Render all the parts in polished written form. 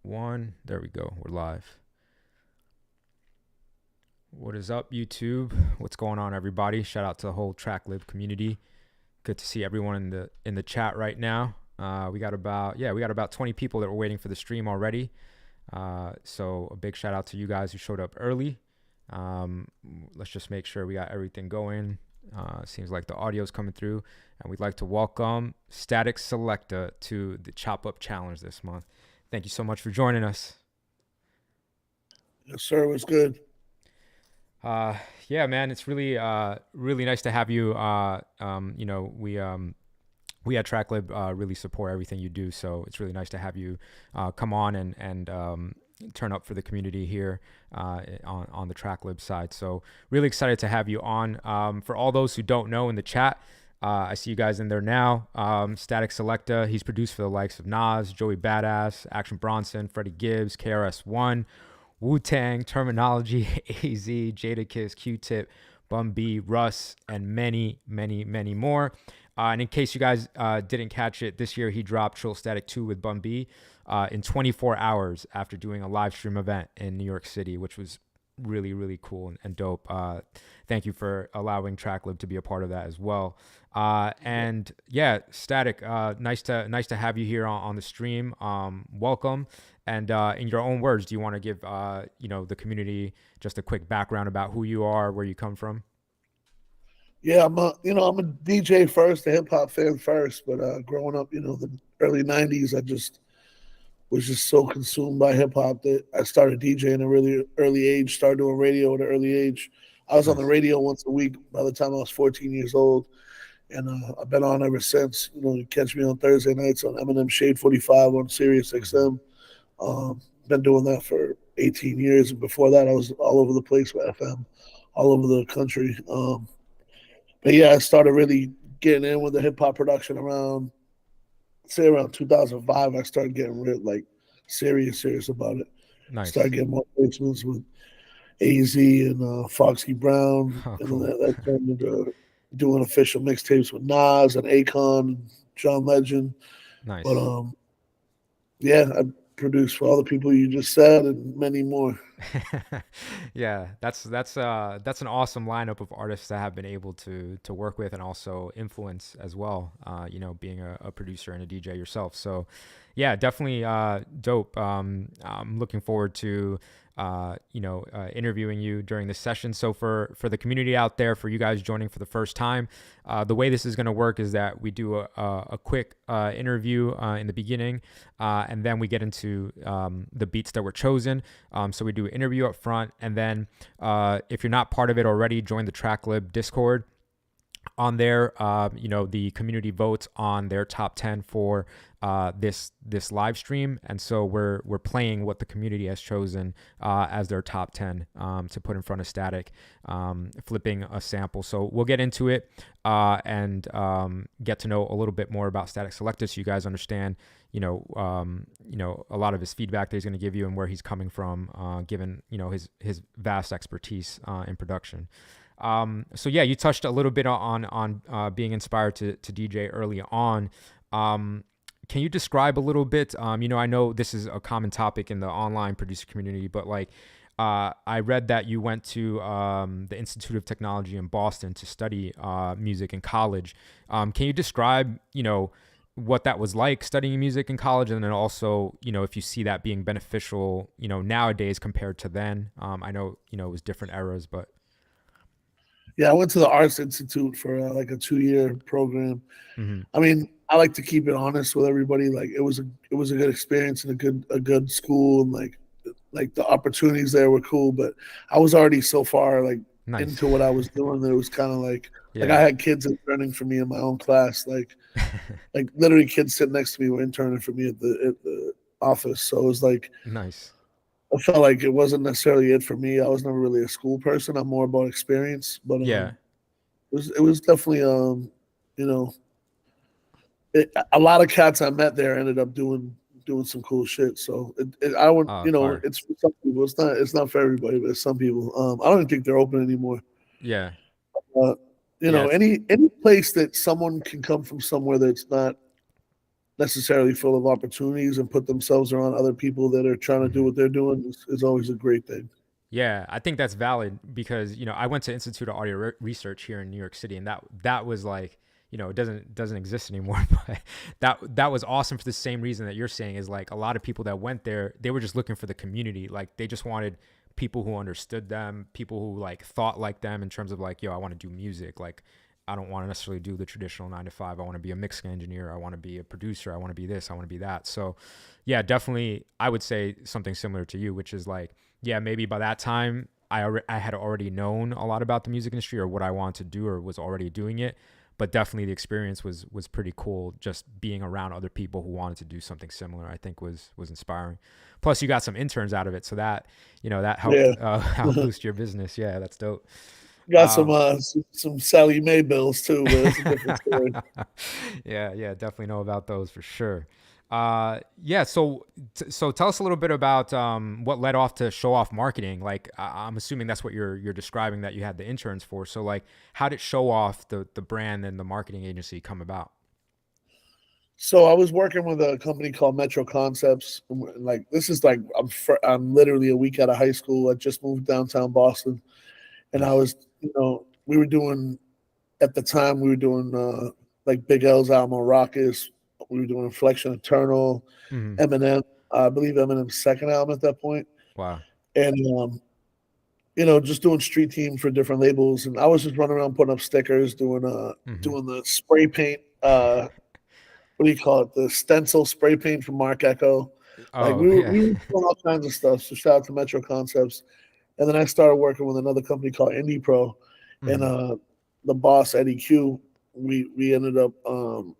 One. There we go. We're live. What is up, YouTube? What's going on, everybody? Shout out to the whole Tracklib community. Good to see everyone in the chat right now. We got about 20 people that were waiting for the stream already. So a big shout out to you guys who showed up early. Let's just make sure we got everything going. Seems like the audio is coming through, and we'd like to welcome Statik Selektah to the Chop Up Challenge this month. Thank you so much for joining us. Yes, sir. What's good? Yeah, man, it's really really nice to have you. We at Tracklib really support everything you do, so it's really nice to have you come on and turn up for the community here on the Tracklib side. So really excited to have you on. For all those who don't know in the chat, I see you guys in there now. Statik Selektah, he's produced for the likes of Nas, Joey Badass, Action Bronson, Freddie Gibbs, KRS-One, Wu-Tang, Terminology, AZ, Jadakiss, Q-Tip, Bun B, Russ, and many, many, many more. And in case you guys didn't catch it, this year he dropped Trill Static 2 with Bun B in 24 hours after doing a live stream event in New York City, which was really, really cool and dope. Thank you for allowing Tracklib to be a part of that as well. And yeah, Statik, nice to have you here on the stream. Welcome. And in your own words, do you want to give the community just a quick background about who you are, where you come from? Yeah, I'm a DJ first, a hip hop fan first. But growing up, the early '90s, I just was just so consumed by hip hop that I started DJing at a really early age. Started doing radio at an early age. I was on the Nice. radio once a week by the time I was 14 years old, and I've been on ever since. You catch me on Thursday nights on Eminem Shade 45 on Sirius XM. Been doing that for 18 years, and before that, I was all over the place with FM, all over the country. But yeah, I started really getting in with the hip hop production around 2005. I started getting real serious about it. Started Nice. getting more placements with AZ and Foxy Brown, Oh, and then cool. that turned into doing official mixtapes with Nas and Akon and John Legend. But Nice. yeah, I produced for all the people you just said and many more. Yeah, that's an awesome lineup of artists that have been able to work with and also influence as well. Being a producer and a DJ yourself. So, yeah, definitely dope. I'm looking forward to interviewing you during this session. So for the community out there, for you guys joining for the first time, the way this is going to work is that we do a quick interview in the beginning, and then we get into the beats that were chosen. So we do an interview up front, and then if you're not part of it already, join the Tracklib Discord. On there, the community votes on their top 10 for this live stream, and so we're playing what the community has chosen as their top 10 to put in front of Statik, flipping a sample. So we'll get into it and get to know a little bit more about Statik Selektah, so you guys understand a lot of his feedback that he's going to give you and where he's coming from, given his vast expertise in production. So yeah, you touched a little bit on being inspired to DJ early on. Can you describe a little bit? I know this is a common topic in the online producer community, but I read that you went to the Institute of Technology in Boston to study music in college. Can you describe, what that was like studying music in college, and then also, if you see that being beneficial, nowadays compared to then? I know, it was different eras, but Yeah, I went to the Arts Institute for like a 2-year program. mm-hmm. I mean, I like to keep it honest with everybody. Like it was a good experience and a good school, and like the opportunities there were cool. But I was already so far like Nice. into what I was doing that it was kind of like Yeah. I had kids interning for me in my own class. Like literally kids sitting next to me were interning for me at the office. So it was like Nice. I felt like it wasn't necessarily it for me. I was never really a school person. I'm more about experience. But Yeah. it was definitely you know a lot of cats I met there ended up doing some cool shit. So I would Fire. it's for some people. It's not for everybody, but some people. I don't even think they're open anymore. Yeah. Uh, Yeah. It's any place that someone can come from somewhere that's not necessarily full of opportunities and put themselves around other people that are trying to do Mhm. what they're doing is always a great thing. Yeah, I think that's valid because I went to Institute of Audio Research here in New York City, and that was like it doesn't exist anymore. But that was awesome for the same reason that you're saying is like a lot of people that went there, they were just looking for the community, like they just wanted people who understood them, people who like thought like them in terms of like, yo, I want to do music, like I don't want to necessarily do the traditional 9 to 5. I want to be a mixing engineer. I want to be a producer. I want to be this. I want to be that. So, yeah, definitely, I would say something similar to you, which is like, yeah, maybe by that time I had already known a lot about the music industry or what I wanted to do or was already doing it. But definitely the experience was pretty cool. Just being around other people who wanted to do something similar, I think was inspiring. Plus, you got some interns out of it, so that that helped Yeah. help boost your business. Yeah, that's dope. Got Um, some Sally Mae bills too, but that's a different story. yeah, definitely know about those for sure. Yeah, so tell us a little bit about what led off to show off marketing. Like I'm assuming that's what you're describing that you had the interns for. So like, how did show off the brand and the marketing agency come about? So I was working with a company called Metro Concepts. Like this is like I'm literally a week out of high school. I just moved downtown Boston, and I Nice. was we were doing at the time we were doing like Big L's album on Raucous. We were doing Inflection Eternal, Hmm. Eminem. I believe Eminem's second album at that point, Wow. and just doing street team for different labels. And I was just running around putting up stickers, Hmm. doing the spray paint. What do you call it? The stencil spray paint from Mark Echo. Like Oh we yeah. were doing all kinds of stuff. So shout out to Metro Concepts. And then I started working with another company called Indie Pro, and Hmm. the boss Eddie Q. We ended up Hmm.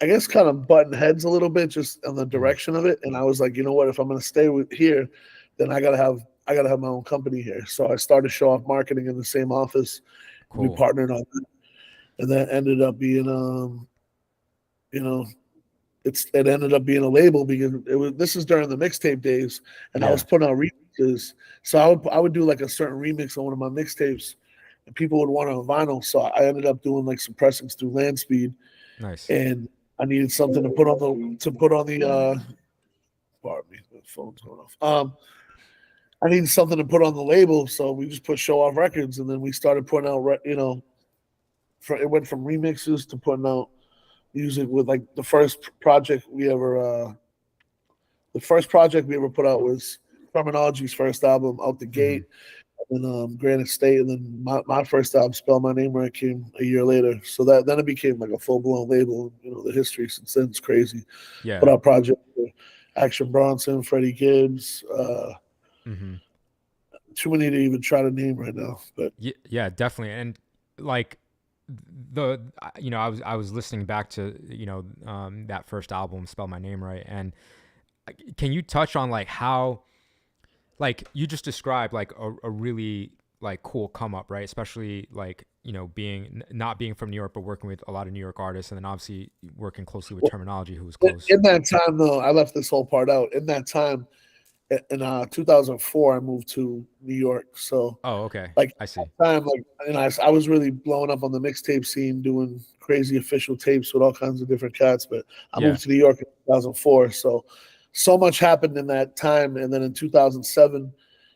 I guess kind of butting heads a little bit just on the Hmm. direction of it. And I was like, you know what, if I'm gonna stay here, then I gotta have my own company here. So I started Show Off Marketing in the same office. We Cool. partnered on that. And that ended up being you know, it ended up being a label because this is during the mixtape days and I was Yeah. putting out remixes. So I would do like a certain remix on one of my mixtapes and people would want it on vinyl. So I ended up doing like some pressings through Landspeed Nice. and I needed something to put on the pardon me, the phone's going off. I needed something to put on the label, so we just put Show Off Records, and then we started putting out, it went from remixes to putting out music with like the first project we ever put out was Terminology's first album out the Hmm. gate, and then Granite State, and then my first album, Spell My Name Right, came a year later. So that then it became like a full blown label. The history since then is crazy. Put Yeah. out projects with Action Bronson, Freddie Gibbs. Hmm. Too many to even try to name right now, but Yeah, definitely. And like the I was listening back to that first album, Spell My Name Right, and can you touch on like how like you just described like a really like cool come up, right? Especially like being not being from New York but working with a lot of New York artists, and then obviously working closely with Terminology, who was close. in that time though, I left this whole part out. In that time, in 2004, I moved to New York. So Oh, okay, like I see. at that time, like I was really blowing up on the mixtape scene, doing crazy official tapes with all kinds of different cats. But I Yeah. moved to New York in 2004, so much happened in that time. And then in 2007,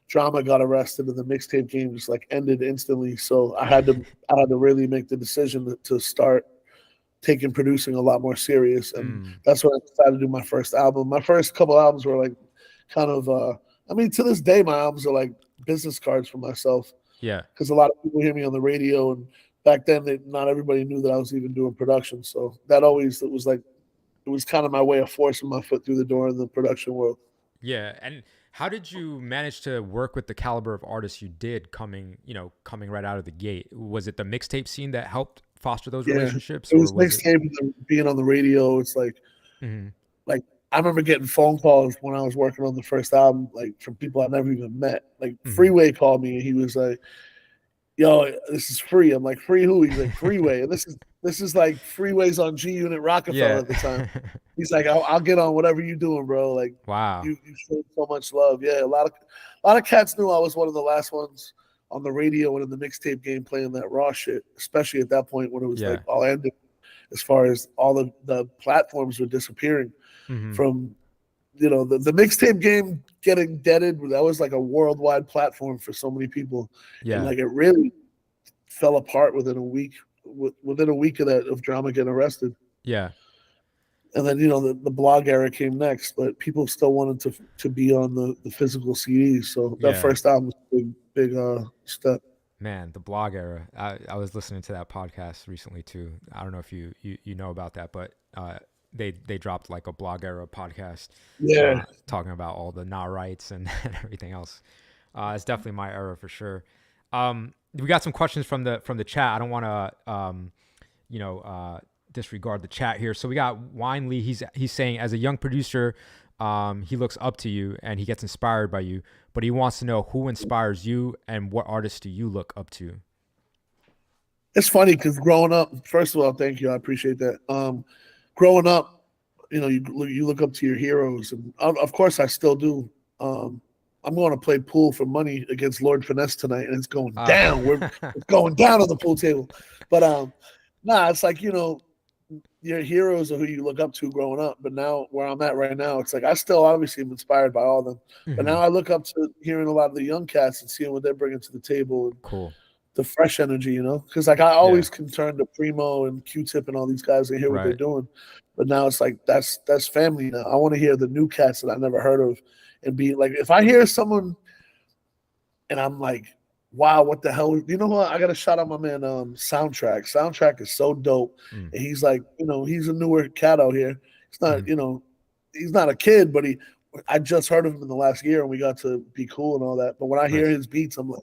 Drama got arrested, and the mixtape game just like ended instantly. So I had to really make the decision to start taking producing a lot more serious, and Mm, that's when I decided to do my first album. My first couple albums were like kind of I mean, to this day my albums are like business cards for myself yeah. because a lot of people hear me on the radio, and back then not everybody knew that I was even doing production. So that always it was kind of my way of forcing my foot through the door in the production world. Yeah. And how did you manage to work with the caliber of artists you did coming right out of the gate? Was it the mixtape scene that helped foster those Yeah, relationships, it or was was it? mixtape and being on the radio. It's Mhm. like I remember getting phone calls when I was working on the first album, like from people I never even met. Like Mhm. Freeway called me and he was like, "Yo, this is free." I'm like, "Free who?" He's like, "Freeway." And this is like Freeways on G Unit Rockefeller Yeah. at the time. He's like, "I'll get on whatever you doing, bro. Like Wow. you showed so much love." Yeah, a lot of cats knew I was one of the last ones on the radio and in the mixtape game playing that raw shit, especially at that point when it was like Yeah. all ended. as far as all the platforms were disappearing Mm-hmm. from, the mixtape game getting deaded. That was like a worldwide platform for so many people, and Yeah. like it really fell apart within a week. Within a week of that, of Drama getting arrested, Yeah. and then the blog era came next, but people still wanted to be on the physical CDs. So that Yeah. first album was a big step. Man, the blog era. I was listening to that podcast recently too. I don't know if you know about that, but they dropped like a blog era podcast Yeah, talking about all the not rights and, and everything else. It's definitely my era for sure. We got some questions from the chat. I don't want to you know disregard the chat here. So we got Winley. He's saying, as a young producer, he looks up to you and he gets inspired by you, but he wants to know who inspires you and what artists do you look up to. it's funny because growing up, first of all, thank you, I appreciate that. Growing up, you look up to your heroes, and of course I still do. I'm going to play pool for money against Lord Finesse tonight, and it's going Uh, down. It's going down on the pool table. But nah, it's like your heroes are who you look up to growing up. But now where I'm at right now, it's like I still obviously am inspired by all of them. But now mhm. I look up to hearing a lot of the young cats and seeing what they're bringing to the table and Cool. the fresh energy, because like I Yeah. always can turn to Primo and Q-Tip and all these guys and hear what they're Right. doing. But now it's like that's family now. I want to hear the new cats that I never heard of and be like, if I hear someone and I'm like, wow, what the hell? You know what? I got to shout out my man Soundtrack. Soundtrack is so dope. Mm. And he's like, he's a newer cat out here. He's not, Mhm. he's not a kid, but I just heard of him in the last year and we got to be cool and all that. But when I hear Nice. his beats, I'm like,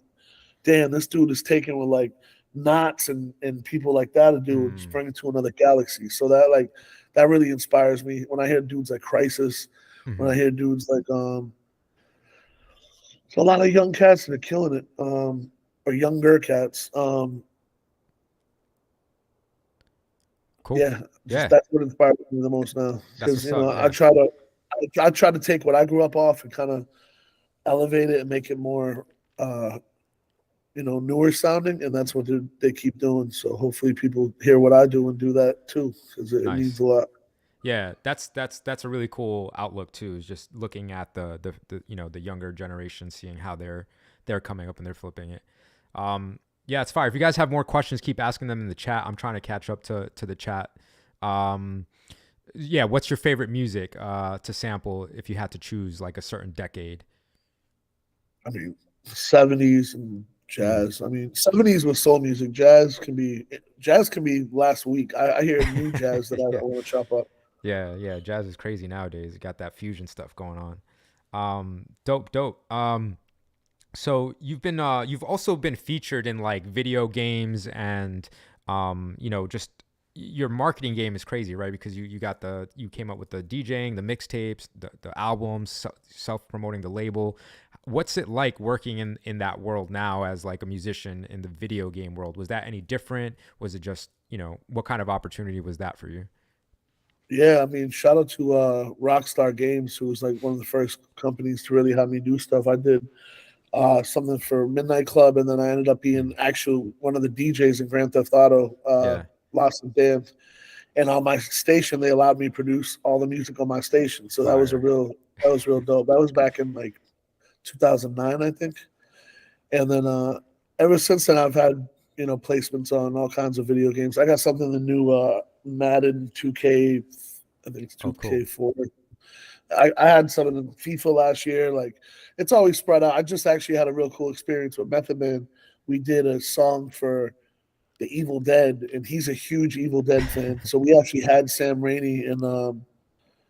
damn, this dude is taken with like Knots and people like that to do and Mm. bring it to another galaxy. So that really inspires me when I hear dudes like Crisis, when I Mhm. hear dudes like so a lot of young cats that are killing it, or younger cats. Cool. Yeah, just Yeah. that's what inspires me the most now That's because what's up. I Yeah. try to take what I grew up off and kind of elevate it and make it more newer sounding, and that's what they keep doing. So hopefully people hear what I do and do that too, because it means Nice. a lot. Yeah, that's a really cool outlook too. Is just looking at the the younger generation, seeing how they're coming up and they're flipping it. Yeah, it's fire. If you guys have more questions, keep asking them in the chat. I'm trying to catch up to the chat. Um, yeah, what's your favorite music to sample if you had to choose like a certain decade? I mean, 70s and Mm. jazz. I mean, 70s was soul music. Jazz can be last week. I hear new jazz that I Yeah, want to chop up. yeah. Jazz is crazy nowadays. It got that fusion stuff going on. Dope. So you've also been featured in like video games and just your marketing game is crazy, right? Because you came up with the DJing, the mixtapes, the albums, self promoting the label. What's it like working in that world now as like a musician in the video game world? Was that any different? Was it just, what kind of opportunity was that for you? Yeah, I mean, shout out to Rockstar Games, who was like one of the first companies to really have me do stuff. I did something for Midnight Club, and then I ended up being Mm. actual one of the DJs in Grand Theft Auto, Yeah. Lost and Damned. And on my station, they allowed me to produce all the music on my station. So Fire. that was real dope. That was back in like 2009, I think. And then ever since then, I've had placements on all kinds of video games. I got something the new Madden 2K, I think it's Oh, cool. 2K4. I had some in FIFA last year. Like it's always spread out. I just actually had a real cool experience with Method Man. We did a song for the Evil Dead, and he's a huge Evil Dead fan. So we actually had Sam Raimi and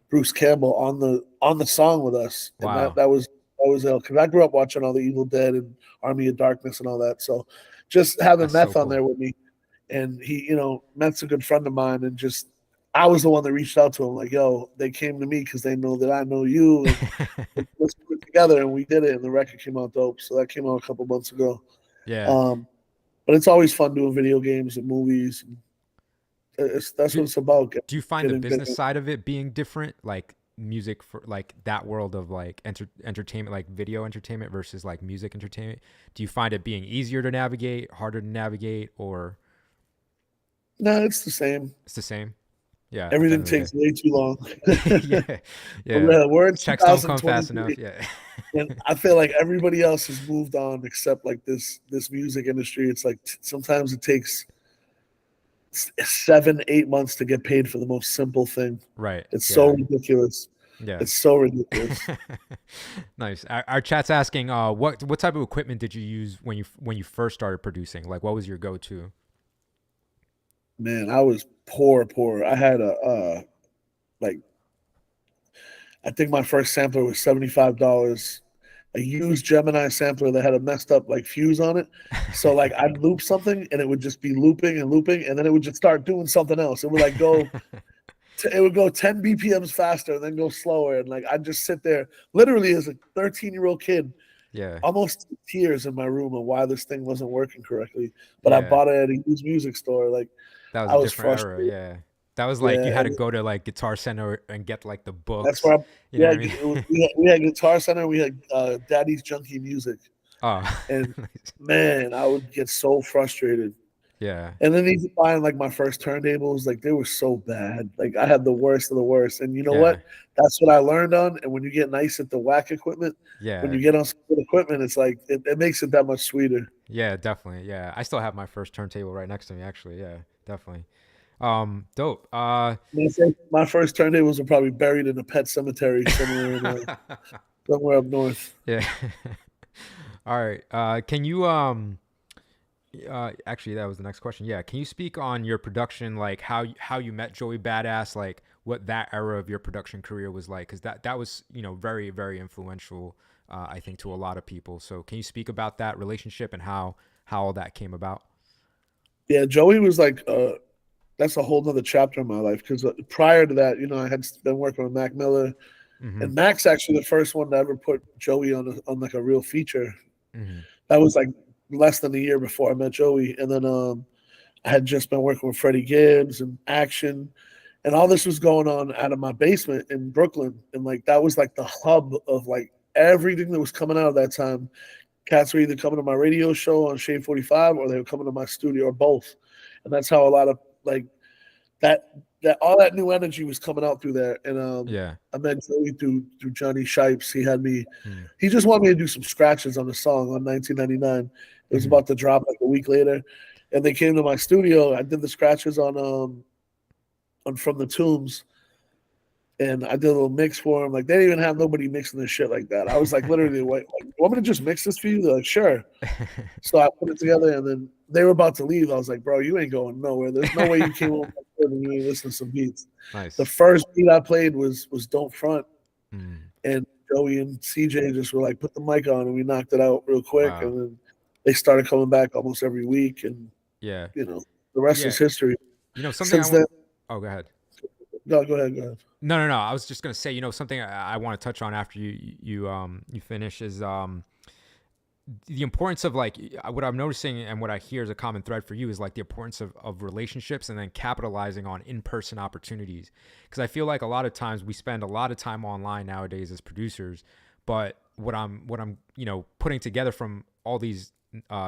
Bruce Campbell on the song with us, and that Wow. that was that was because I grew up watching all the Evil Dead and Army of Darkness and all that. So just having That's so Meth on cool. there with me, and he, Meth's a good friend of mine, and just I was the one that reached out to him, like, yo, they came to me because they know that I know you, and let's put it together, and we did it, and the record came out dope. So that came out a couple months ago. Yeah. Um, but it's always fun doing video games and movies. That's Do, what it's about. do you find the Getting business bigger. side of it being different, like music for like that world of like entertainment, like video entertainment versus like music entertainment? Do you find it being easier to navigate, harder to navigate, or No, it's the same. It's the same. Yeah, at the Everything end of the takes way too long. day. Yeah, yeah. We're in Checks don't come fast 2023, enough. Yeah. and I feel like everybody else has moved on except like this music industry. It's like sometimes it takes 7, 8 months to get paid for the most simple thing. Right. It's so Yeah. ridiculous. Yeah. It's so ridiculous. Nice. Our chat's asking, what type of equipment did you use when you first started producing? Like, what was your go to? Man, I was poor. I had a like I think my first sampler was $75. A used Gemini sampler that had a messed up like fuse on it. So like I'd loop something and it would just be looping and looping, and then it would just start doing something else. It would like go it would go 10 BPMs faster and then go slower. And like I'd just sit there literally as a 13-year-old kid, Yeah. almost tears in my room on why this thing wasn't working correctly. But I Yeah. bought it at a used music store. Like That was I a was different era. frustrated. Yeah. That was like you Yeah, had to and go to like Guitar Center and get like the that's books. where You know what I mean? we had Guitar Center, we had Daddy's Junkie Music, Oh, and nice. man, I would get so frustrated. Yeah. And then even buying like my first turntables, like they were so bad. Like I had the worst of the worst. And you know Yeah. what? That's what I learned on. And when you get nice at the whack equipment, when Yeah. you get on some good equipment, it's like it makes it that much sweeter. Yeah, definitely. Yeah. I still have my first turntable right next to me actually. Yeah, definitely. Dope. My first turntables were probably buried in a pet cemetery somewhere up north. Yeah. All right. Can you actually that was the next question. Yeah, can you speak on your production, like how you met Joey Badass, like what that era of your production career was like, cuz that was, very very influential, I think, to a lot of people. So, can you speak about that relationship and how all that came about? Yeah, Joey was like that's a whole nother chapter in my life because prior to that, I had been working with Mac Miller, Mhm. and Mac's actually the first one to ever put Joey on like a real feature. Mhm. That was like less than a year before I met Joey, and then I had just been working with Freddie Gibbs and Action, and all this was going on out of my basement in Brooklyn, and like that was like the hub of like everything that was coming out of that time. Cats were either coming to my radio show on Shade 45 or they were coming to my studio or both, and that's how a lot of like that all that new energy was coming out through there. And Yeah. I met Joey through Johnny Shipes. Mhm. He just wanted me to do some scratches on the song on 1999. It was Mhm. about to drop like a week later, and they came to my studio. I did the scratches on From the Tombs, and I did a little mix for them. Like they didn't even have nobody mixing this shit like that. I was like literally like, you want me to just mix this for you? They're like, sure. So I put it together, and then they were about to leave. I was like, bro, you ain't going nowhere. There's no way you came home and you ain't listening to some beats. The Nice. first beat I played was Don't Front, Mm. and Joey and CJ just were like, put the mic on, and we knocked it out real quick. Wow. And then they started coming back almost every week, and Yeah. you know, the rest Yeah. is history. Something I Since want. then, Oh, go ahead. no, go ahead, go ahead. No, no, no. I was just gonna say, something I want to touch on after you finish is the importance of, like, what I'm noticing and what I hear as a common thread for you is like the importance of relationships and then capitalizing on in-person opportunities. Because I feel like a lot of times we spend a lot of time online nowadays as producers, but what I'm putting together from all these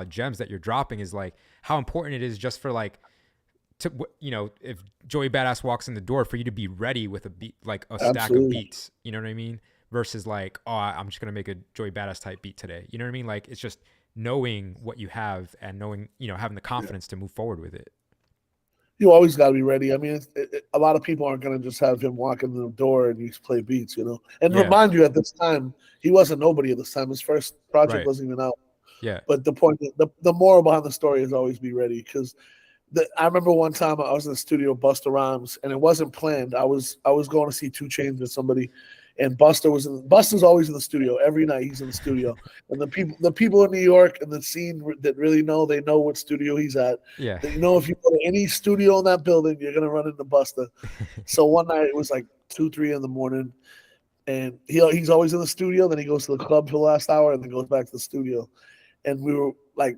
gems that you're dropping is like how important it is just for like to if Joey Badass walks in the door, for you to be ready with a beat, like a stack of Absolutely. beats, you know what I mean, versus like, oh, I'm just gonna make a Joey Badass type beat today, you know what I mean? Like, it's just knowing what you have and knowing, having the Yeah. confidence to move forward with it. You always got to be ready. I mean, a lot of people aren't going to just have him walk in the door and you play beats. And Yeah. remind you, at this time, he wasn't nobody at this time. His first project Right. wasn't even out. Yeah. But the point, the moral behind the story is always be ready. Because I remember one time I was in the studio, Busta Rhymes, and it wasn't planned. I was going to see 2 Chainz with somebody, and Busta's always in the studio every night. He's in the studio, and the people in New York and the scene that really know, they know what studio he's at. Yeah. That if you go to any studio in that building, you're gonna run into Busta. So one night it was like 2, 3 in the morning, and he's always in the studio. Then he goes to the club for the last hour, and then goes back to the studio. And we were like,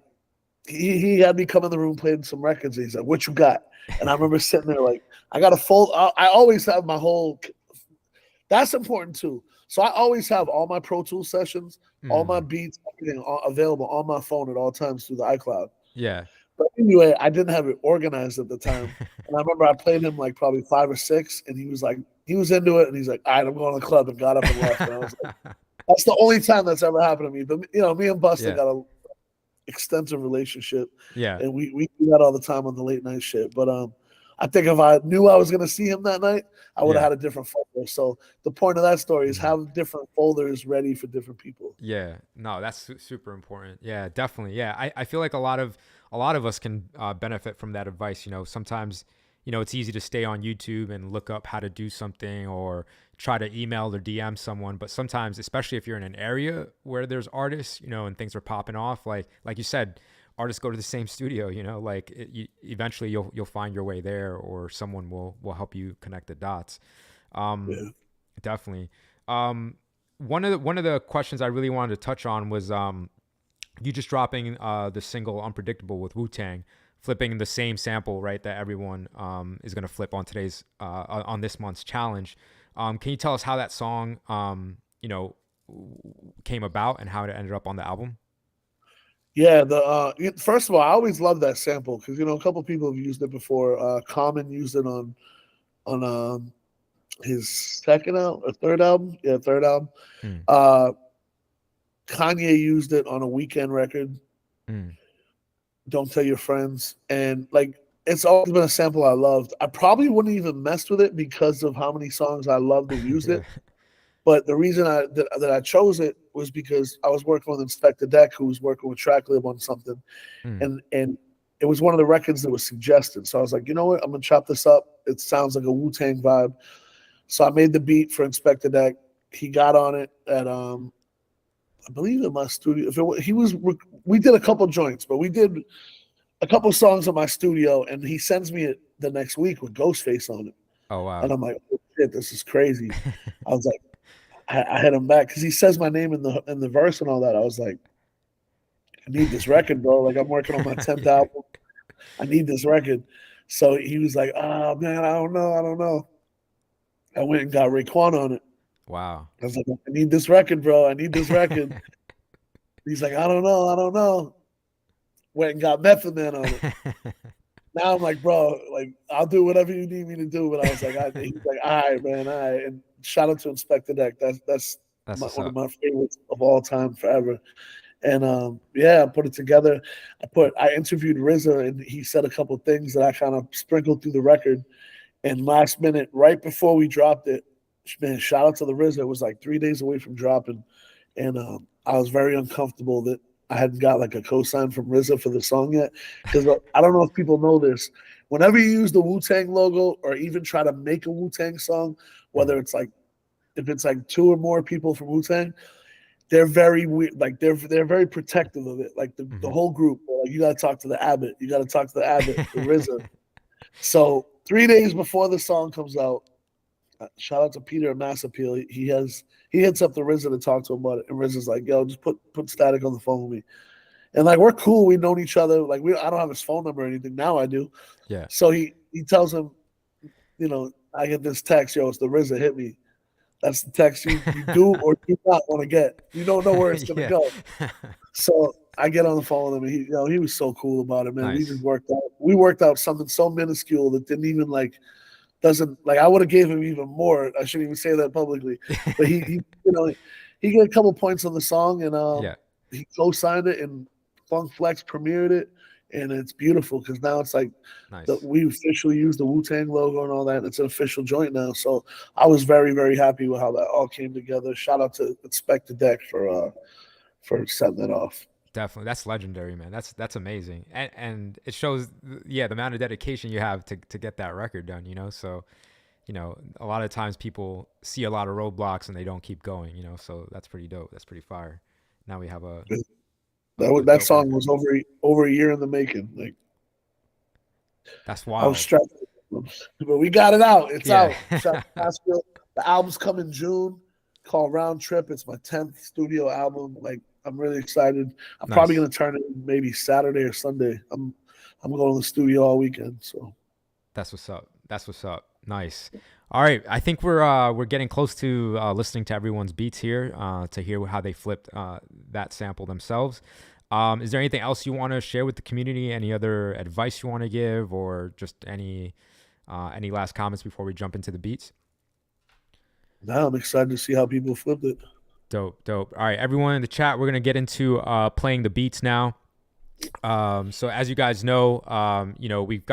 he had me come in the room playing some records. And he's like, "What you got?" And I remember sitting there like, I got a full. I always have my whole. That's important too. So I always have all my Pro Tools sessions, all my Mm. beats, everything available on my phone at all times through the iCloud. Yeah. But anyway, I didn't have it organized at the time. And I remember I played him like probably 5 or 6, and he was like, he was into it, and he's like, all right, I'm going to the club, and got up and left. And I was like, that's the only time that's ever happened to me. But me and Buster Yeah. got a extensive relationship, Yeah. and we do that all the time on the late night shit. But I think if I knew I was going to see him that night, I would have Yeah. had a different folder. So the point of that story is Mhm. have different folders ready for different people. Yeah, no, that's super important. Yeah, definitely. Yeah, I feel like a lot of us can benefit from that advice. Sometimes it's easy to stay on YouTube and look up how to do something or try to email or DM someone. But sometimes, especially if you're in an area where there's artists, and things are popping off, like you said, artists go to the same studio. Like eventually you'll find your way there, or someone will help you connect the dots. Um, Yeah. Definitely. Um, one of the questions I really wanted to touch on was you just dropping the single "Unpredictable" with Wu-Tang, flipping the same sample, right, that everyone is gonna flip on today's on this month's challenge. Can you tell us how that song came about and how it ended up on the album? Yeah, first of all, I always love that sample because a couple people have used it before. Common used it on his second album or third album. Yeah, third album. Mm, Uh, Kanye used it on a Weekend record. mm, Don't Tell Your Friends, and like it's always been a sample I loved. I probably wouldn't even mess with it because of how many songs I loved and used yeah. it. But the reason that I chose it was because I was working with Inspector Deck, who was working with Tracklib on something, Mm, and it was one of the records that was suggested. So I was like, you know what, I'm gonna chop this up. It sounds like a Wu-Tang vibe. So I made the beat for Inspector Deck. He got on it at I believe in my studio. If it, he was, we did a couple joints, but we did a couple songs in my studio, and he sends me it the next week with Ghostface on it, oh and wow. I'm like, oh, shit, this is crazy. I was like, I hit him back because he says my name in the verse and all that. I was like, I need this record, bro. Like I'm working on my 10th Yeah. album. I need this record. So he was like, oh man, I don't know. I went and got Raekwon on it. Wow. I was like, I need this record, bro. I need this record. He's like, I don't know. Went and got Method Man on it. Now I'm like, bro, like I'll do whatever you need me to do. But I was like, he's like, all right, man, all right. And shout out to Inspector Deck. That's That's what's one of up. my favorites of all time, forever. And yeah, I put it together. I interviewed RZA, and he said a couple things that I kind of sprinkled through the record. And last minute, right before we dropped it, man, shout out to the RZA. It was like 3 days away from dropping, and I was very uncomfortable that I hadn't got like a cosign from RZA for the song yet. Because I don't know if people know this. Whenever you use the Wu Tang logo or even try to make a Wu Tang song, Mm, whether it's like if it's like two or more people from Wu Tang, they're very weird. Like they're very protective of it. Like the mhm. whole group, like you got to talk to the Abbott. You got to talk to the Abbott, the RZA. So 3 days before the song comes out, shout out to Peter at Mass Appeal. He hits up the RZA to talk to him about it, and RZA's like, "Yo, just put Static on the phone with me." And like we're cool. We've known each other. Like I don't have his phone number or anything. Now I do. Yeah. So he tells him, I get this text, yo, it's the RZA, hit me. That's the text you do or do not want to get. You don't know where it's gonna Yeah. go. So I get on the phone with him, and he was so cool about it, man. We just Nice. worked out something so minuscule that didn't even like doesn't like I would have gave him even more. I shouldn't even say that publicly, but he got a couple points on the song, and Yeah. he co-signed it, and Funk Flex premiered it, and it's beautiful because now it's like Nice. we officially use the Wu Tang logo and all that. And it's an official joint now, so I was very very happy with how that all came together. Shout out to Inspector Deck for setting that off. Definitely. That's legendary, man. That's amazing. And it shows yeah, the amount of dedication you have to get that record done. So, a lot of times people see a lot of roadblocks and they don't keep going. So that's pretty dope. That's pretty fire. Now we have a That dope song record. was over a year in the making. Like That's I was wild. stressed, but we got it out. It's Yeah. out. The album's coming June. Called Round Trip. It's my 10th studio album. Like I'm really excited. I'm probably Nice. gonna turn it in maybe Saturday or Sunday. I'm going to the studio all weekend. So That's what's up. That's what's up. Nice. All right. I think we're getting close to listening to everyone's beats here to hear how they flipped that sample themselves. Is there anything else you want to share with the community? Any other advice you want to give, or just any last comments before we jump into the beats? Now I'm excited to see how people flipped it. Dope. All right, everyone in the chat, we're gonna get into playing the beats now. So as you guys know, we've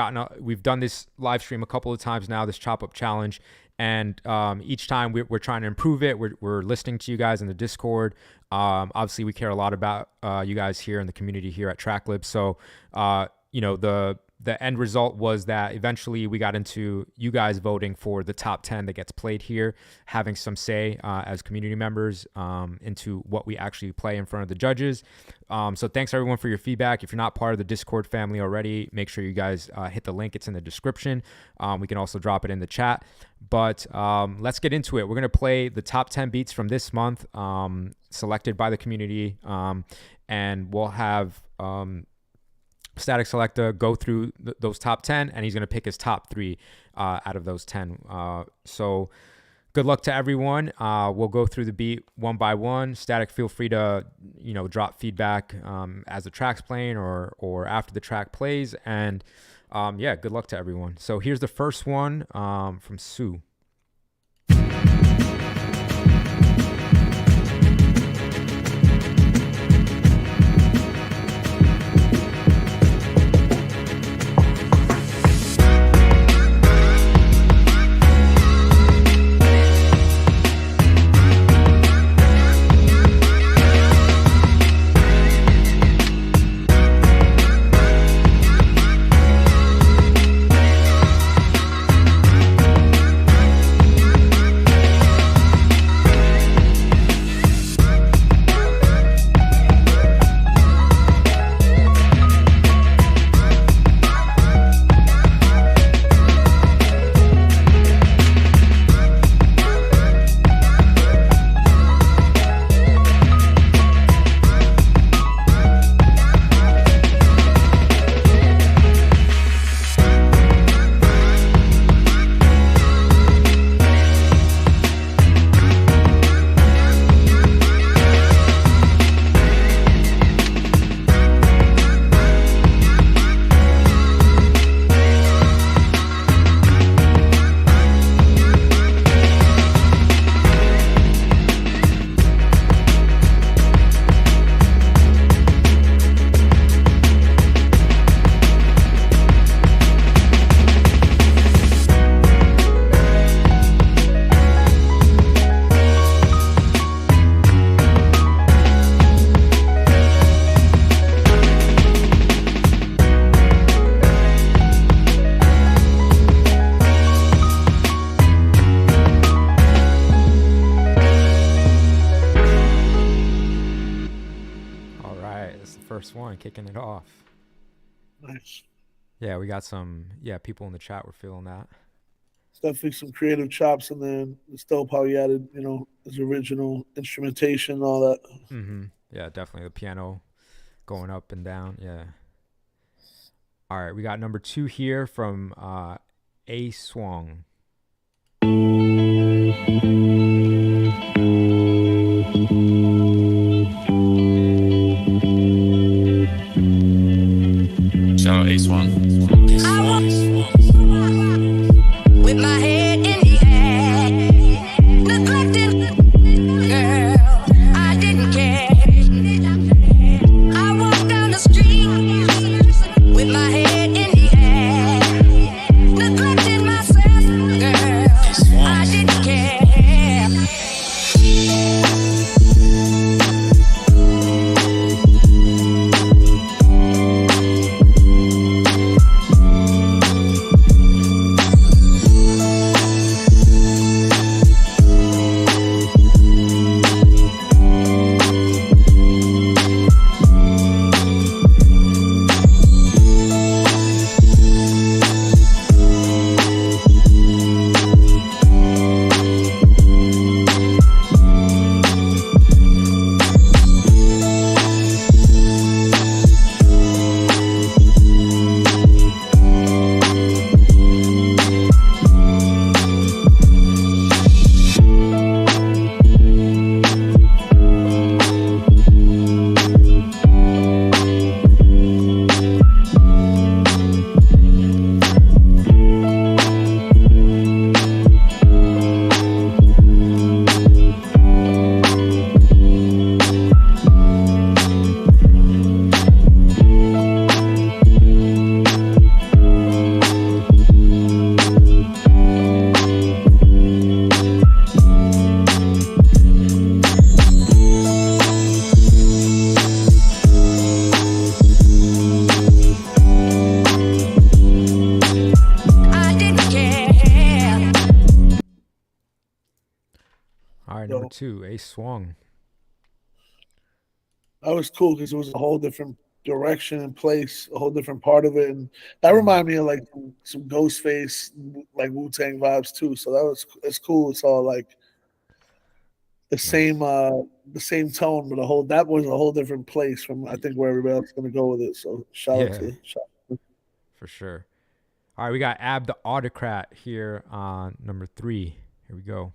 done this live stream a couple of times now, this chop up challenge, and each time we're trying to improve it. We're listening to you guys in the Discord. Obviously, we care a lot about you guys here in the community here at Tracklib. So the end result was that eventually we got into you guys voting for the top 10 that gets played here, having some say as community members into what we actually play in front of the judges. So thanks everyone for your feedback. If you're not part of the Discord family already, make sure you guys hit the link. It's in the description. We can also drop it in the chat. But let's get into it. We're going to play the top 10 beats from this month selected by the community. And we'll have Statik Selektah go through those top 10, and he's going to pick his top 3 out of those 10. So good luck to everyone. We'll go through the beat one by one. Statik, feel free to drop feedback as the track's playing or after the track plays. And good luck to everyone. So here's the first one from Sue. First one, kicking it off. Nice. Yeah, we got some people in the chat were feeling that. It's definitely some creative chops in there. It's dope how he added, his original instrumentation and all that. Mm-hmm. Yeah, definitely the piano going up and down. Yeah. All right, we got number 2 here from A Swong. Shout out A-Swang. With my head in the air, neglecting, girl, I didn't care. I walked down the street with my head in the air, neglecting myself, girl, I didn't care. 2, A Swung. That was cool because it was a whole different direction and place, a whole different part of it, and that reminded me of like some Ghostface, like Wu-Tang vibes too. So it's cool. It's all like the same tone, but that was a whole different place from I think where everybody else is gonna go with it. So shout out Yeah, to for sure. All right, we got Ab the Autocrat here on number 3. Here we go.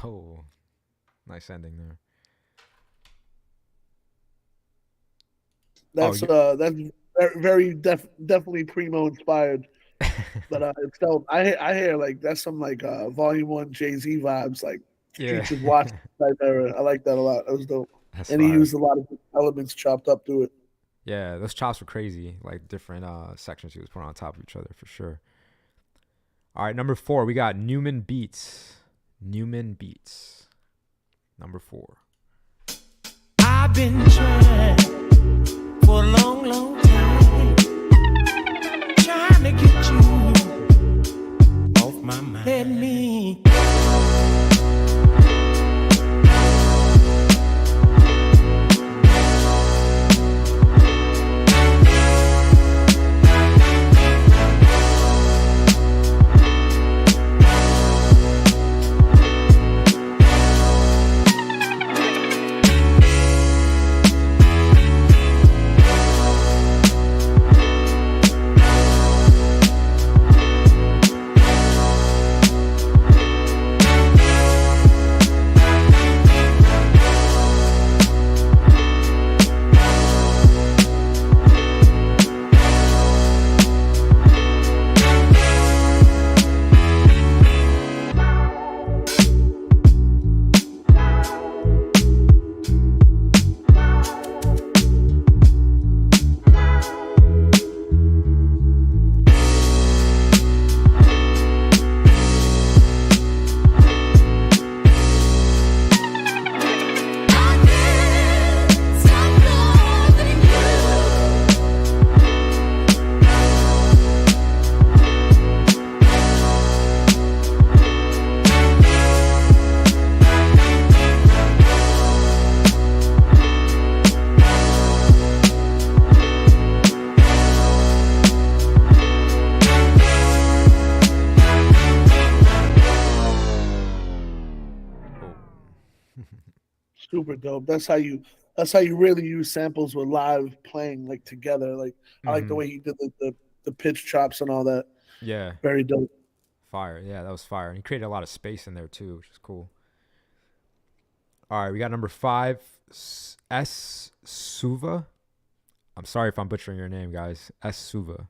Oh, nice ending there. that's definitely Primo inspired. But it's dope. I hear like that's some like Volume 1 Jay-Z vibes, like Yeah. Future's Watch type era. I like that a lot. That was dope. That's And he fire. used a lot of elements chopped up to it. Yeah, those chops were crazy. Like different sections he was putting on top of each other for sure. All right, number 4, we got Newman Beats. Newman Beats. Number 4. I've been trying for a long, long time, trying to get you off my mind. Let me. Super dope. That's how you really use samples with live playing like together. Like I like the way he did the pitch chops and all that. Yeah, Very dope. fire. Yeah, that was fire. And he created a lot of space in there too, which is cool. All right, we got number 5, S. Suva. I'm sorry if I'm butchering your name, guys. S. Suva.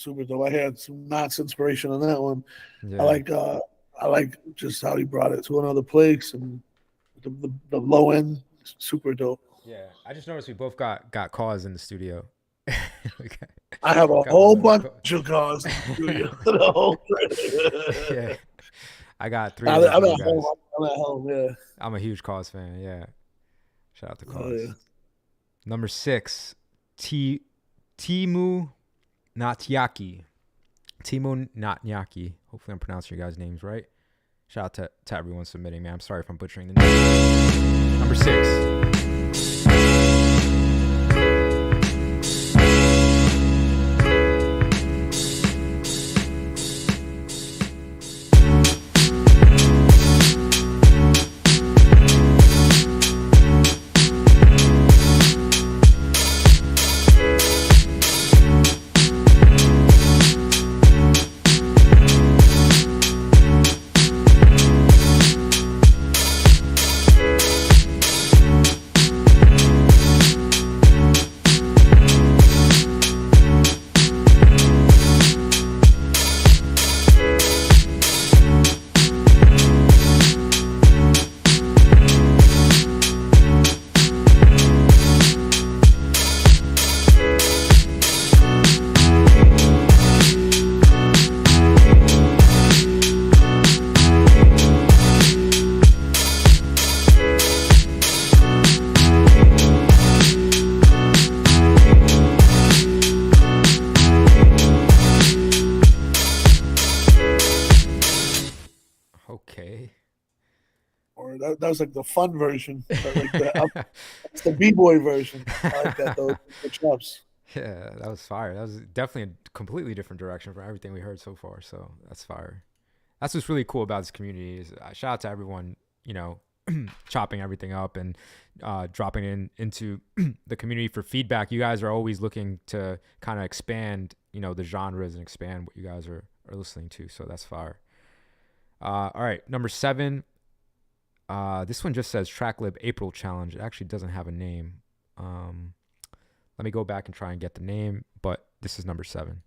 super dope. I had some Knots inspiration on that one. Yeah. I like just how he brought it to another place, and the low end, super dope. Yeah. I just noticed we both got cause in the studio. I have a Got whole one of bunch of cars in the studio. The whole- Yeah. I got 3 I'm of at those guys. home. I'm at home. Yeah. I'm a huge cause fan. Yeah. Shout out to cause. Oh, yeah. Number 6, Timu Natyaki. Timu Natyaki. Hopefully I'm pronouncing your guys' names right. Shout out to everyone submitting, man. I'm sorry if I'm butchering the name. Number 6. Okay. Or that was like the fun version. But like that's the b-boy version. I like that though. The chops. Yeah, that was fire. That was definitely a completely different direction from everything we heard so far. So that's fire. That's what's really cool about this community is shout out to everyone, you know, chopping everything up and dropping into the community for feedback. You guys are always looking to kind of expand, you know, the genres and expand what you guys are listening to. So that's fire. All right, number 7. This one just says Tracklib April Challenge. It actually doesn't have a name. Let me go back and try and get the name, but this is number 7.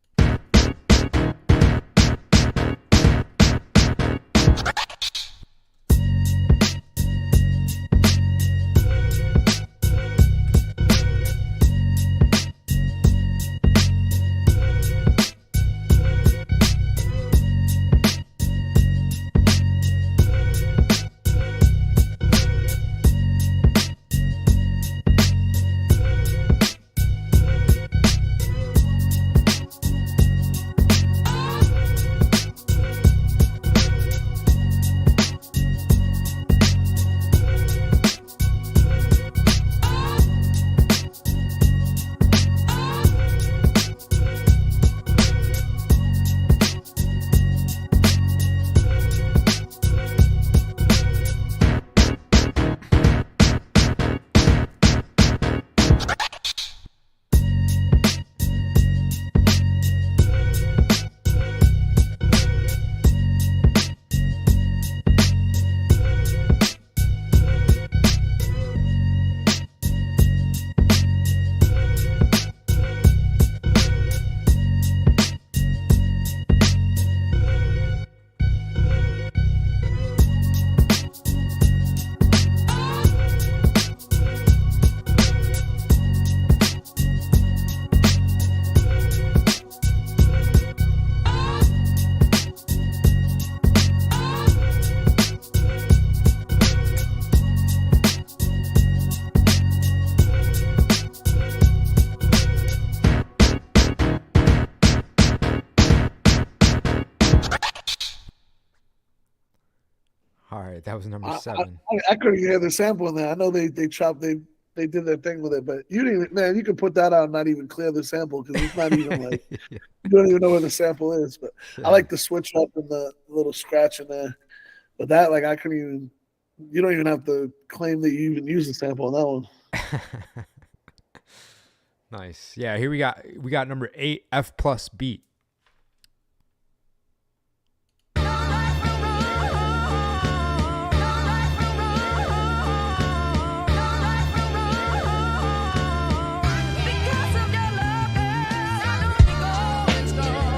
All right, that was number 7. I couldn't hear the sample in there. I know they chopped they did their thing with it, but you didn't even, man, you could put that out and not even clear the sample because it's not even like you don't even know where the sample is. But Yeah. I like the switch up and the little scratch in there. But that, like, I couldn't even. You don't even have to claim that you even use the sample on that one. Nice. Yeah, here we got number 8, F plus beat. Because of your love, girl, I know you go and strong.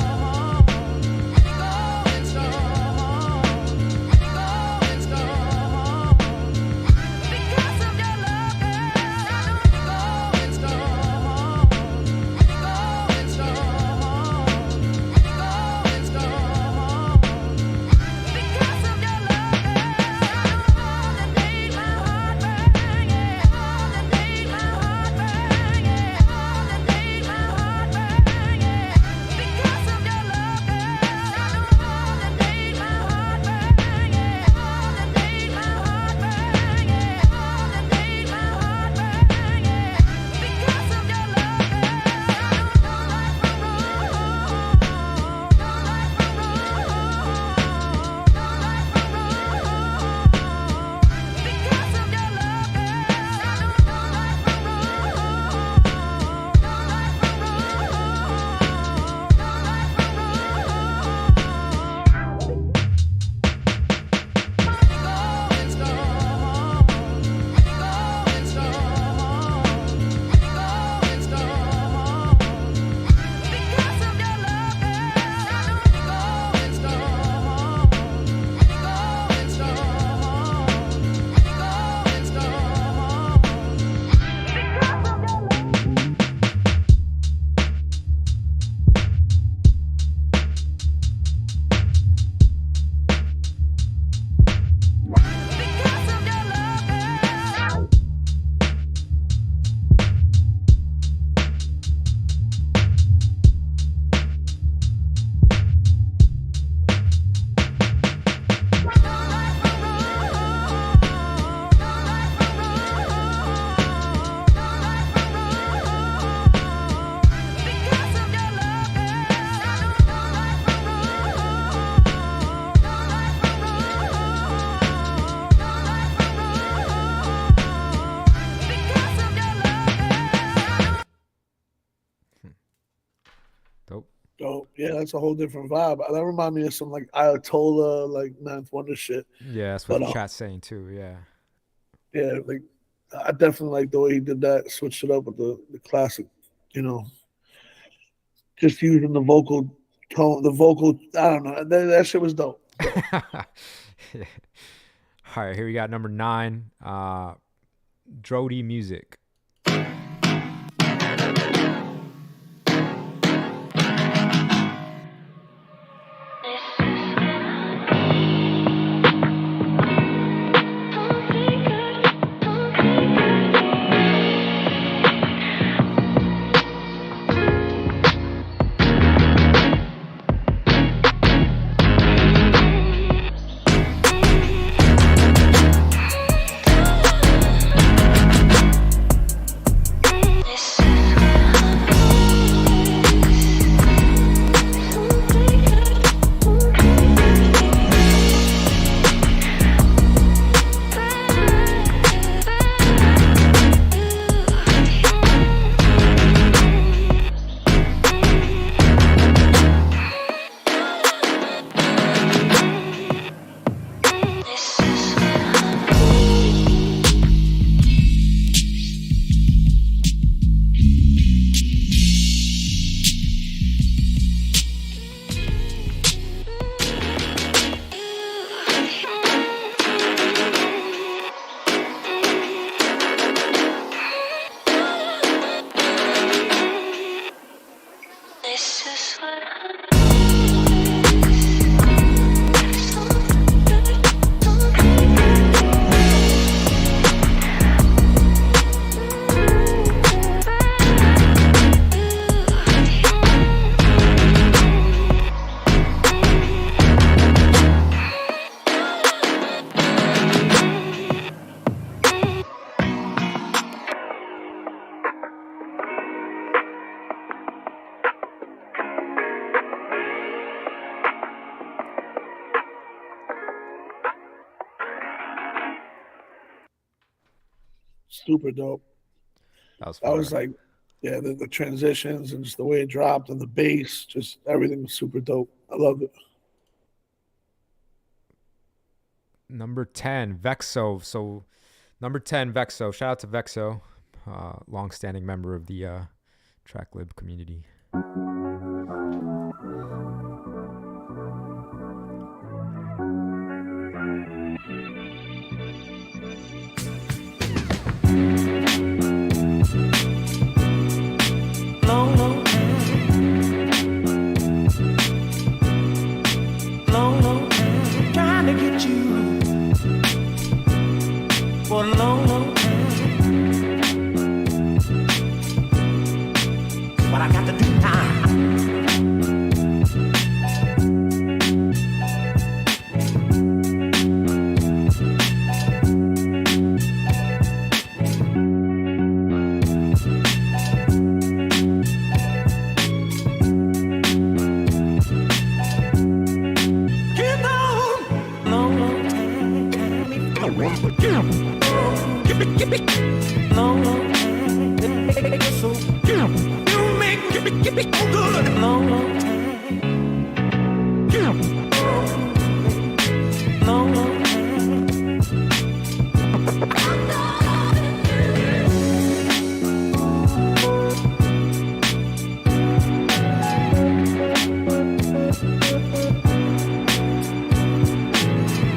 Yeah, that's a whole different vibe. That remind me of some like Ayatollah, like Ninth Wonder shit. Yeah, that's what But the chat's saying too. Yeah. yeah, like I definitely like the way he did that. Switched it up with the classic, you know, just using the vocal tone, the vocal. I don't know. That shit was dope. Yeah. All right, here we got number 9, Drody Music. Super dope. That was I was fire. like, yeah, the transitions and just the way it dropped and the bass, just everything was super dope. I love it. Number 10, Vexo. So number 10, Vexo. Shout out to Vexo, longstanding member of the Tracklib community. Long, long time. Long, long time. Trying to get you for a long, long time. What I got to do now? Get on. Long, long time. Long, long time. So you make me good. Long, long time. Long, long time.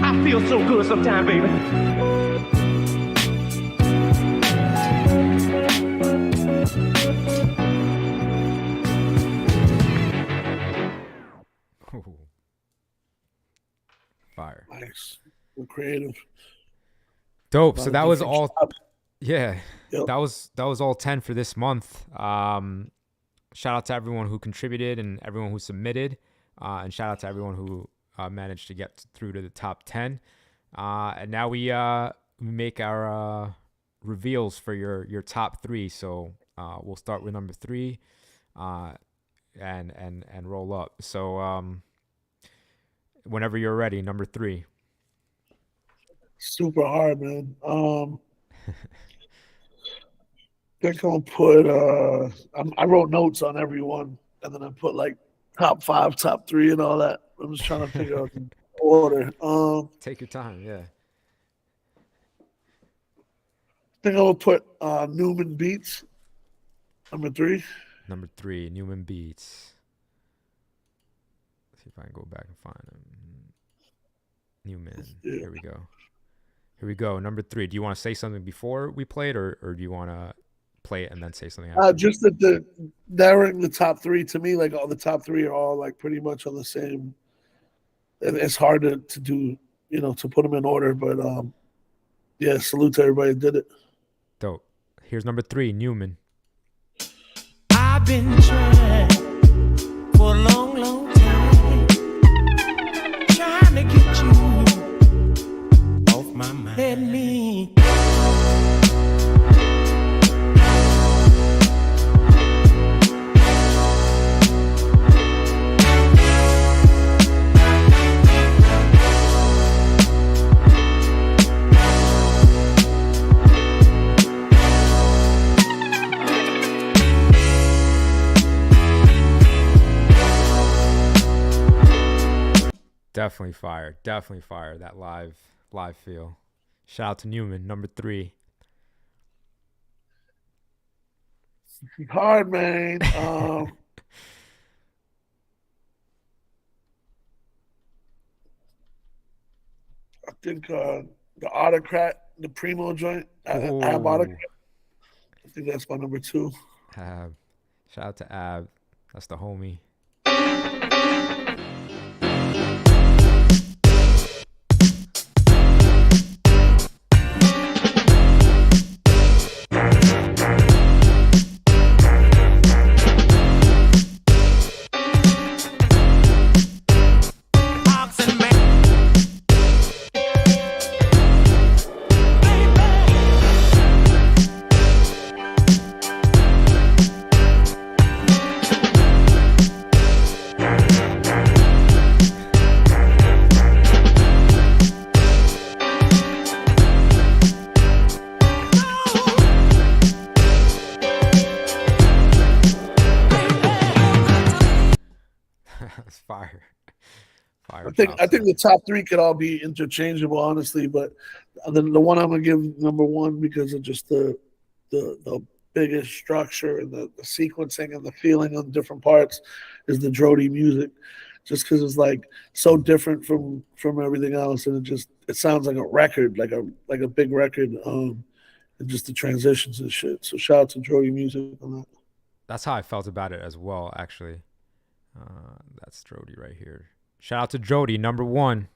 I feel so good sometimes, baby. Ooh. Fire. Nice. We're creative. Dope. A lot So of that was different all. chops. Yeah, Yep. that was all 10 for this month. Shout out to everyone who contributed and everyone who submitted, and shout out to everyone who managed to get through to the top 10. And now we make our reveals for your top 3. So we'll start with number 3, and roll up. So whenever you're ready, number 3. Super hard, man. They're gonna put I wrote notes on everyone, and then I put like top 5, top 3, and all that. I'm just trying to figure out the order. Take your time. Yeah. I think I will put Newman Beats number 3. Number 3, Newman Beats. Let's see if I can go back and find him. Newman. Yeah. Here we go. Here we go. Number 3. Do you want to say something before we play it, or do you want to play it and then say something after? Just that the narrowing the top 3 to me, like all the top 3 are all like pretty much on the same. It's hard to do, to put them in order, but yeah, salute to everybody that did it. Dope. Here's number 3, Newman. I've been trying for a long, long time, trying to get you off my mind. Let me. Definitely fire. Definitely fire. That live feel. Shout out to Newman, number 3. Hard, man. I think the Autocrat, the Primo joint, Ab Autocrat. I think that's my number 2. Ab. Shout out to Ab. That's the homie. That's fire. Fire. I think the top 3 could all be interchangeable, honestly, but the one I'm gonna give number 1 because of just the biggest structure and the sequencing and the feeling on different parts is the Drody music, just because it's like so different from everything else, and it sounds like a record, like a big record, and just the transitions and shit. So shout out to Drody music on that. That's how I felt about it as well, actually. That's Drody right here. Shout out to Drody, number 1.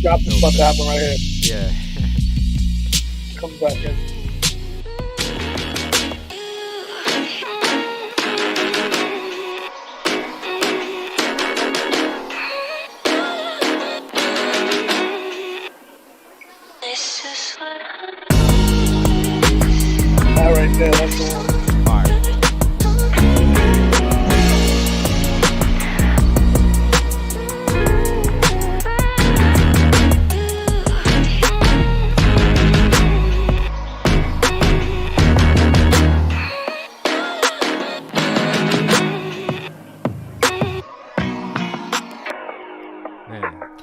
Drop this about to happen right here. Yeah. Comes back in. That right there, that's the one.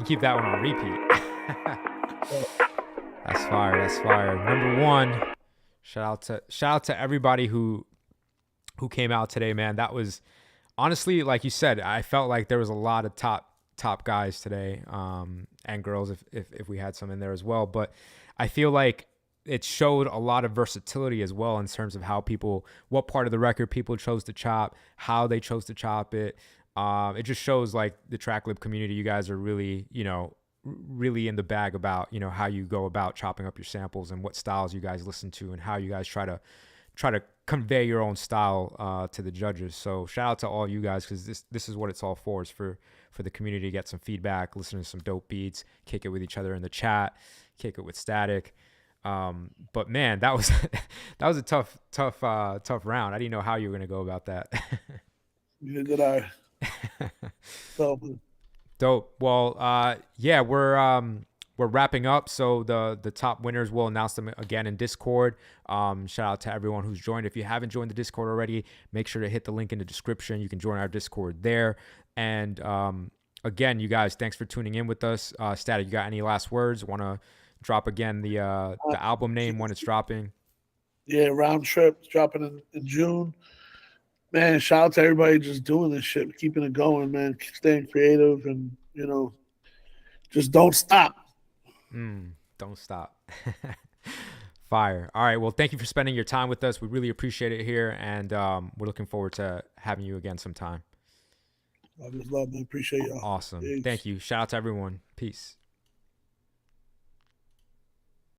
Keep that one on repeat. That's fire. That's fire. Number 1. Shout out to everybody who came out today, man. That was honestly, like you said, I felt like there was a lot of top guys today, and girls if we had some in there as well. But I feel like it showed a lot of versatility as well in terms of how people, what part of the record people chose to chop, how they chose to chop it. It just shows like the Tracklib community, you guys are really, really in the bag about, how you go about chopping up your samples and what styles you guys listen to and how you guys try to convey your own style to the judges. So shout out to all you guys, because this is what it's all for, is for the community to get some feedback, listen to some dope beats, kick it with each other in the chat, kick it with Statik. But man, that was that was a tough round. I didn't know how you were gonna go about that. You did a good eye. So, Dope. Well, yeah, we're wrapping up. So the top winners, will announce them again in Discord. Shout out to everyone who's joined. If you haven't joined the Discord already, make sure to hit the link in the description. You can join our Discord there. And again, you guys, thanks for tuning in with us. Statik, you got any last words? Want to drop again the album name when it's dropping? yeah, Round Trip dropping in June. Man, shout out to everybody just doing this shit, keeping it going, man, staying creative, and just don't stop. Don't stop. Fire. All right. Well, thank you for spending your time with us. We really appreciate it here, and we're looking forward to having you again sometime. I just love, man. Appreciate y'all. Awesome. Peace. Thank you. Shout out to everyone. Peace.